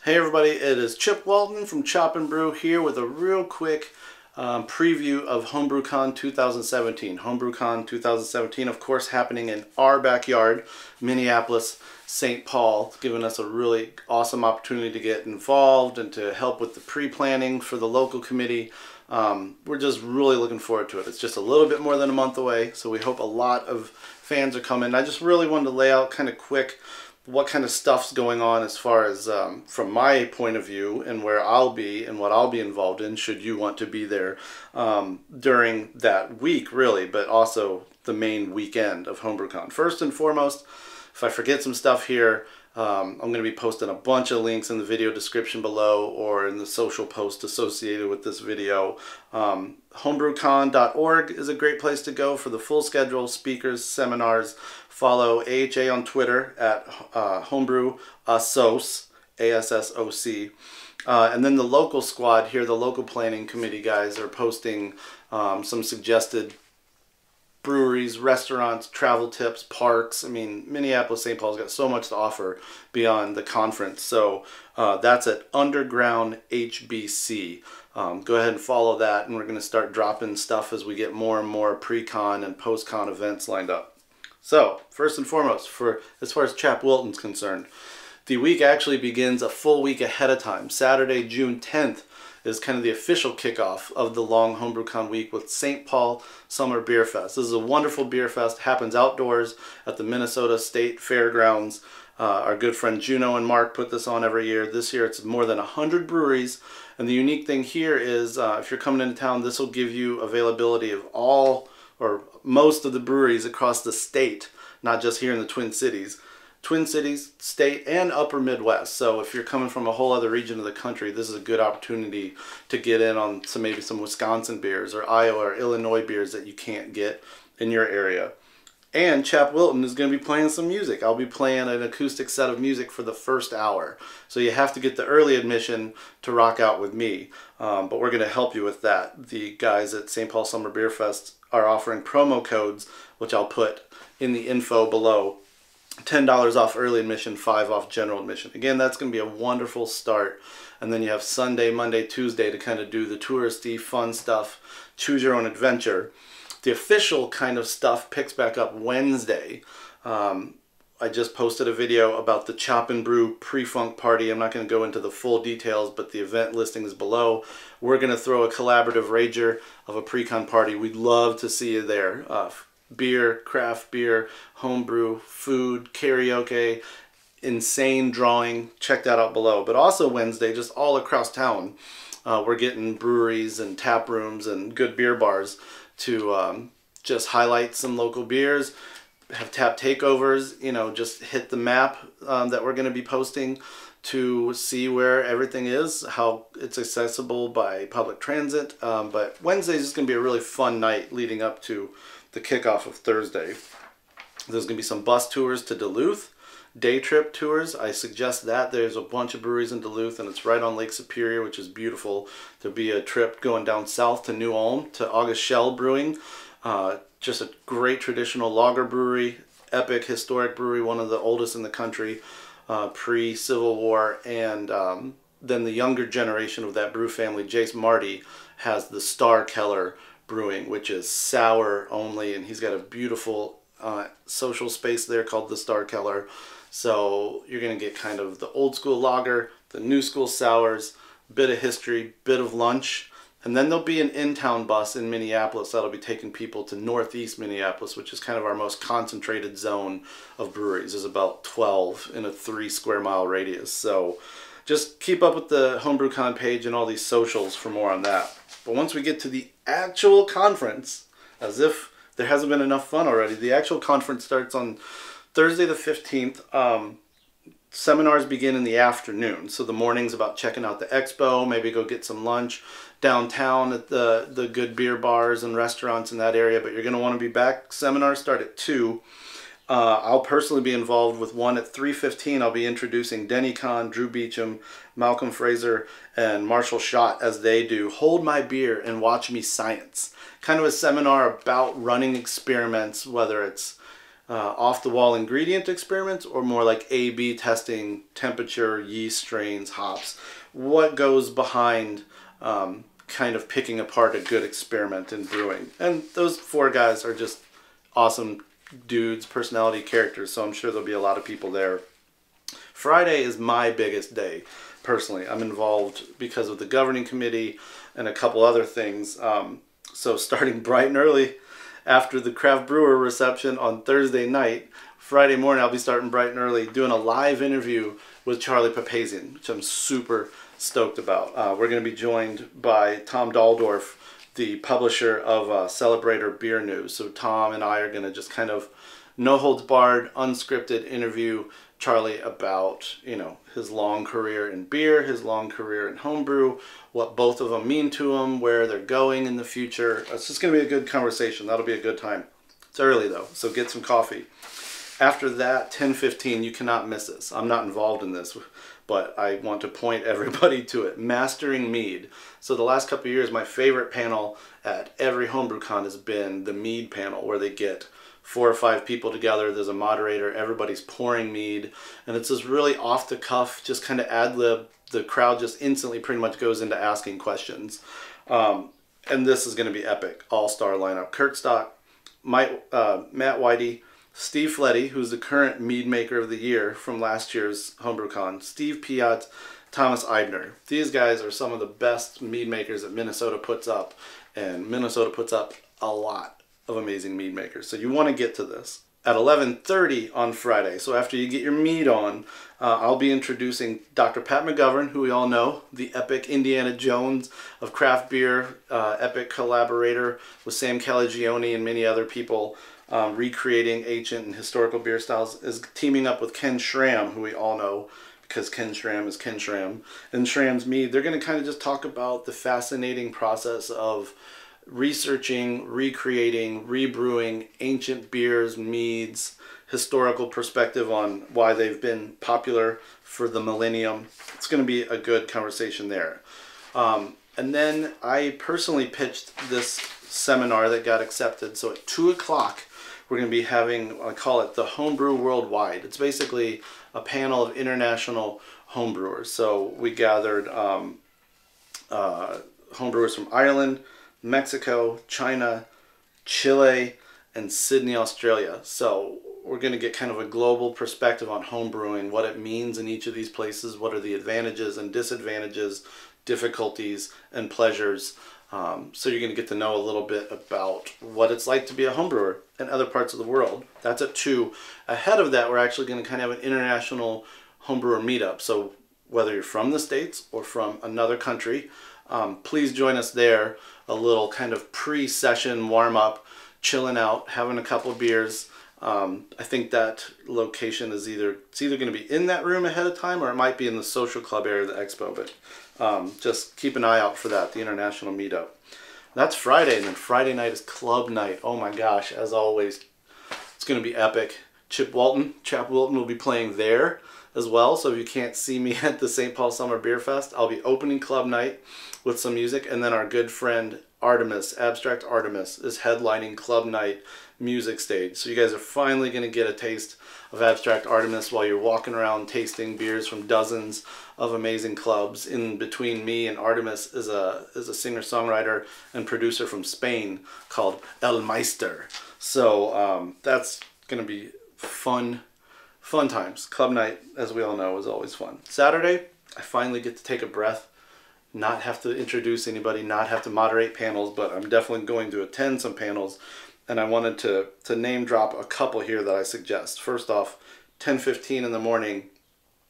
Hey everybody, it is Chip Walton from Chop Brew here with a real quick preview of Homebrew Con 2017. Homebrew Con 2017, of course, happening in our backyard, Minneapolis, St. Paul. It's given us a really awesome opportunity to get involved and to help with the pre-planning for the local committee. We're just really looking forward to it. It's just a little bit more than a month away, so we hope a lot of fans are coming. I just really wanted to lay out kind of quick what kind of stuff's going on as far as from my point of view and where I'll be and what I'll be involved in should you want to be there during that week, really, but also the main weekend of Homebrew Con. First and foremost, if I forget some stuff here, I'm going to be posting a bunch of links in the video description below or in the social post associated with this video. Homebrewcon.org is a great place to go for the full schedule, speakers, seminars. Follow AHA on Twitter at Homebrew Assoc, A-S-S-O-C. And then the local squad here, the local planning committee guys, are posting some suggested breweries, restaurants, travel tips, parks. I mean, Minneapolis, St. Paul's got so much to offer beyond the conference. So that's at Underground HBC. Go ahead and follow that, and we're going to start dropping stuff as we get more and more pre-con and post-con events lined up. So, first and foremost, as far as Chap Wilton's concerned, the week actually begins a full week ahead of time. Saturday, June 10th is kind of the official kickoff of the long Homebrew Con week with St. Paul Summer Beer Fest. This is a wonderful beer fest, happens outdoors at the Minnesota State Fairgrounds. Our good friend Juno and Mark put this on every year. This year it's more than 100 breweries, and the unique thing here is if you're coming into town, this will give you availability of all or most of the breweries across the state, not just here in the Twin Cities. Twin Cities, state, and upper Midwest. So if you're coming from a whole other region of the country, this is a good opportunity to get in on maybe some Wisconsin beers or Iowa or Illinois beers that you can't get in your area. And Chap Wilton is going to be playing some music. I'll be playing an acoustic set of music for the first hour. So you have to get the early admission to rock out with me. But we're going to help you with that. The guys at St. Paul Summer Beer Fest are offering promo codes, which I'll put in the info below. $10 off early admission, $5 off general admission. Again, that's going to be a wonderful start. And then you have Sunday, Monday, Tuesday to kind of do the touristy, fun stuff, choose your own adventure. The official kind of stuff picks back up Wednesday. I just posted a video about the Chop Brü Prefunk Party. I'm not going to go into the full details, but the event listing is below. We're going to throw a collaborative rager of a pre-con party. We'd love to see you there. Beer, craft beer, homebrew, food, karaoke, insane drawing. Check that out below. But also Wednesday, just all across town, we're getting breweries and tap rooms and good beer bars to just highlight some local beers, have tap takeovers, you know, just hit the map that we're going to be posting to see where everything is, how it's accessible by public transit. But Wednesday is just going to be a really fun night leading up to the kickoff of Thursday. There's going to be some bus tours to Duluth, day trip tours. I suggest that. There's a bunch of breweries in Duluth, and it's right on Lake Superior, which is beautiful. There'll be a trip going down south to New Ulm to August Shell Brewing. Just a great traditional lager brewery, epic historic brewery, one of the oldest in the country, pre-Civil War. And then the younger generation of that brew family, Jace Marty, has the Star Keller Brewing, which is sour only, and he's got a beautiful social space there called the Star Keller. So you're going to get kind of the old school lager, the new school sours, bit of history, bit of lunch, and then there'll be an in-town bus in Minneapolis that'll be taking people to northeast Minneapolis, which is kind of our most concentrated zone of breweries. There's about 12 in a 3 square mile radius. So just keep up with the Homebrew Con page and all these socials for more on that. But once we get to the actual conference, as if there hasn't been enough fun already, the actual conference starts on Thursday the 15th. Seminars begin in the afternoon. So the morning's about checking out the expo, maybe go get some lunch downtown at the good beer bars and restaurants in that area. But you're going to want to be back. Seminars start at 2. I'll personally be involved with one at 3:15. I'll be introducing Denny Kahn, Drew Beecham, Malcolm Fraser, and Marshall Schott as they do Hold My Beer and Watch Me Science. Kind of a seminar about running experiments, whether it's off-the-wall ingredient experiments, or more like A/B testing, temperature, yeast strains, hops? What goes behind kind of picking apart a good experiment in brewing? And those four guys are just awesome dudes, personality, characters, so I'm sure there'll be a lot of people there. Friday is my biggest day, personally. I'm involved because of the governing committee and a couple other things. So starting bright and early after the craft brewer reception on Thursday night, Friday morning I'll be starting bright and early doing a live interview with Charlie Papazian, which I'm super stoked about. We're going to be joined by Tom Daldorf, the publisher of Celebrator Beer News. So Tom and I are going to just kind of no holds barred, unscripted interview Charlie about, you know, his long career in beer, his long career in homebrew, what both of them mean to him, where they're going in the future. It's just going to be a good conversation. That'll be a good time. It's early though, so get some coffee. After that, 10:15, you cannot miss this. I'm not involved in this, but I want to point everybody to it. Mastering Mead. So the last couple of years, my favorite panel at every Homebrew Con has been the mead panel, where they get 4 or 5 people together. There's a moderator, everybody's pouring mead, and it's this really off the cuff, just kind of ad lib. The crowd just instantly pretty much goes into asking questions. And this is going to be epic. All-star lineup. Kurt Stock, Matt Whitey, Steve Fletty, who's the current mead maker of the year from last year's Homebrew Con, Steve Piat, Thomas Eibner. These guys are some of the best mead makers that Minnesota puts up, and Minnesota puts up a lot of amazing mead makers. So you want to get to this. At 11:30 on Friday, so after you get your mead on, I'll be introducing Dr. Pat McGovern, who we all know, the epic Indiana Jones of craft beer, epic collaborator with Sam Calagione and many other people, recreating ancient and historical beer styles, is teaming up with Ken Schramm, who we all know, because Ken Schramm is Ken Schramm, and Schramm's Mead. They're going to kind of just talk about the fascinating process of researching, recreating, rebrewing ancient beers, meads, historical perspective on why they've been popular for the millennium. It's going to be a good conversation there. And then I personally pitched this seminar that got accepted. So at 2 o'clock, we're going to be having, I call it the Homebrew Worldwide. It's basically a panel of international homebrewers. So we gathered homebrewers from Ireland, Mexico, China, Chile, and Sydney, Australia. So we're going to get kind of a global perspective on homebrewing, what it means in each of these places, what are the advantages and disadvantages, difficulties and pleasures. So you're going to get to know a little bit about what it's like to be a homebrewer in other parts of the world. That's at 2. Ahead of that, we're actually going to kind of have an international homebrewer meetup. So whether you're from the States or from another country, please join us there. A little kind of pre-session warm-up, chilling out, having a couple of beers. I think that location is either going to be in that room ahead of time, or it might be in the social club area of the expo. But just keep an eye out for that, the international meetup. That's Friday, and then Friday night is club night. Oh my gosh, as always, it's going to be epic. Chap Walton will be playing there as well. So if you can't see me at the St. Paul Summer Beer Fest, I'll be opening club night with some music, and then our good friend Artemis, Abstract Artemis, is headlining club night music stage. So you guys are finally going to get a taste of Abstract Artemis while you're walking around tasting beers from dozens of amazing clubs. In between me and Artemis is a singer-songwriter and producer from Spain called El Meister. So that's going to be fun times. Club night, as we all know, is always fun. Saturday, I finally get to take a breath, not have to introduce anybody, not have to moderate panels, but I'm definitely going to attend some panels, and I wanted to name drop a couple here that I suggest. First off, 10:15 in the morning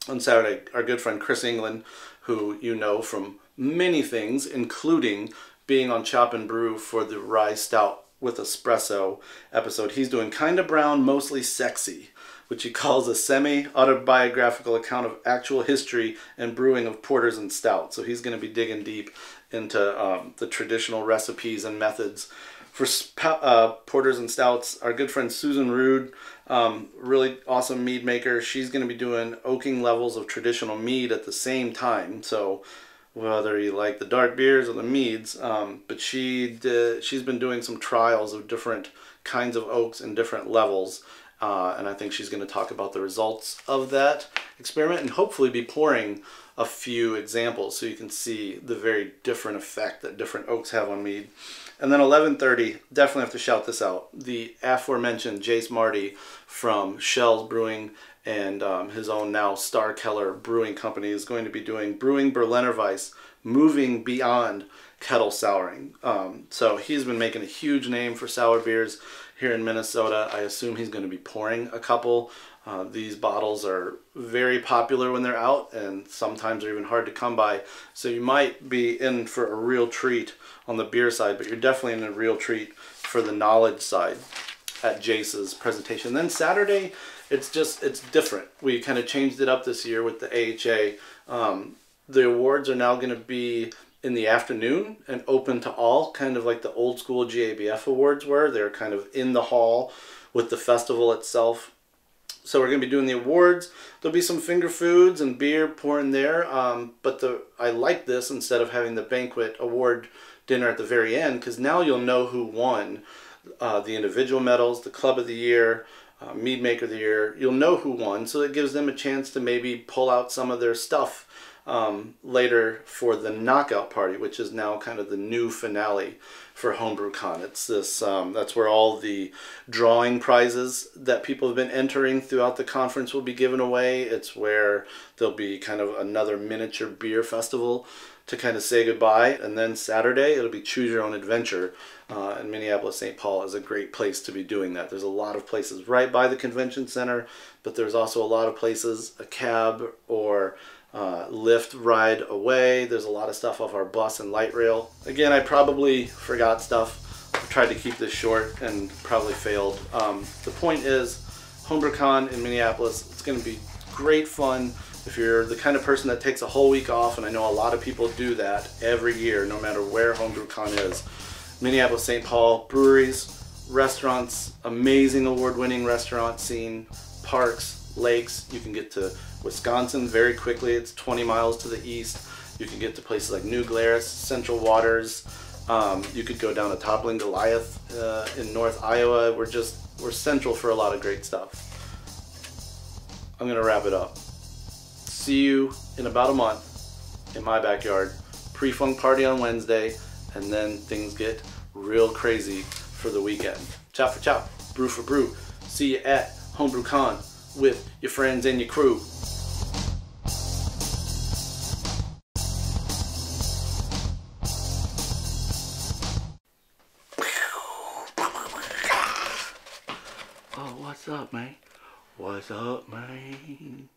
on Saturday, our good friend Chris England, who you know from many things, including being on Chop Brew for the Rye Stout with Espresso episode. He's doing Kinda Brown, Mostly Sexy, which he calls a semi-autobiographical account of actual history and brewing of porters and stouts. So he's going to be digging deep into the traditional recipes and methods for porters and stouts. Our good friend Susan Rude, really awesome mead maker. She's going to be doing oaking levels of traditional mead at the same time. So whether you like the dark beers or the meads, but she's been doing some trials of different kinds of oaks and different levels, and I think she's going to talk about the results of that experiment and hopefully be pouring a few examples so you can see the very different effect that different oaks have on mead. And then 11:30, definitely have to shout this out, the aforementioned Jace Marty from Shell's Brewing and his own now Star Keller Brewing Company is going to be doing Brewing Berliner Weiss, moving beyond kettle souring. So he's been making a huge name for sour beers here in Minnesota. I assume he's going to be pouring a couple. These bottles are very popular when they're out, and sometimes they're even hard to come by. So you might be in for a real treat on the beer side, but you're definitely in a real treat for the knowledge side at Jace's presentation. Then Saturday, it's different. We kind of changed it up this year with the AHA. The awards are now going to be in the afternoon and open to all, kind of like the old school GABF awards were. They're kind of in the hall with the festival itself. So we're going to be doing the awards. There'll be some finger foods and beer pouring there. But I like this instead of having the banquet award dinner at the very end, because now you'll know who won the individual medals, the club of the year, mead maker of the year. You'll know who won, so it gives them a chance to maybe pull out some of their stuff later for the knockout party, which is now kind of the new finale for Homebrew Con. It's this, that's where all the drawing prizes that people have been entering throughout the conference will be given away. It's where there'll be kind of another miniature beer festival to kind of say goodbye. And then Saturday, it'll be choose your own adventure. And Minneapolis, St. Paul is a great place to be doing that. There's a lot of places right by the convention center, but there's also a lot of places, a cab or lift ride away. There's a lot of stuff off our bus and light rail. Again, I probably forgot stuff. I tried to keep this short and probably failed. The point is, Homebrew Con in Minneapolis, it's going to be great fun. If you're the kind of person that takes a whole week off, and I know a lot of people do that every year, no matter where Homebrew Con is. Minneapolis, St. Paul, breweries, restaurants, amazing award-winning restaurant scene, parks, lakes. You can get to Wisconsin very quickly. It's 20 miles to the east. You can get to places like New Glarus, Central Waters. You could go down to Toppling Goliath in North Iowa. We're central for a lot of great stuff. I'm gonna wrap it up. See you in about a month in my backyard. Pre-funk party on Wednesday, and then things get real crazy for the weekend. Chop for chop, brew for brew. See you at Homebrew Con with your friends and your crew. Oh, what's up, man? What's up, man?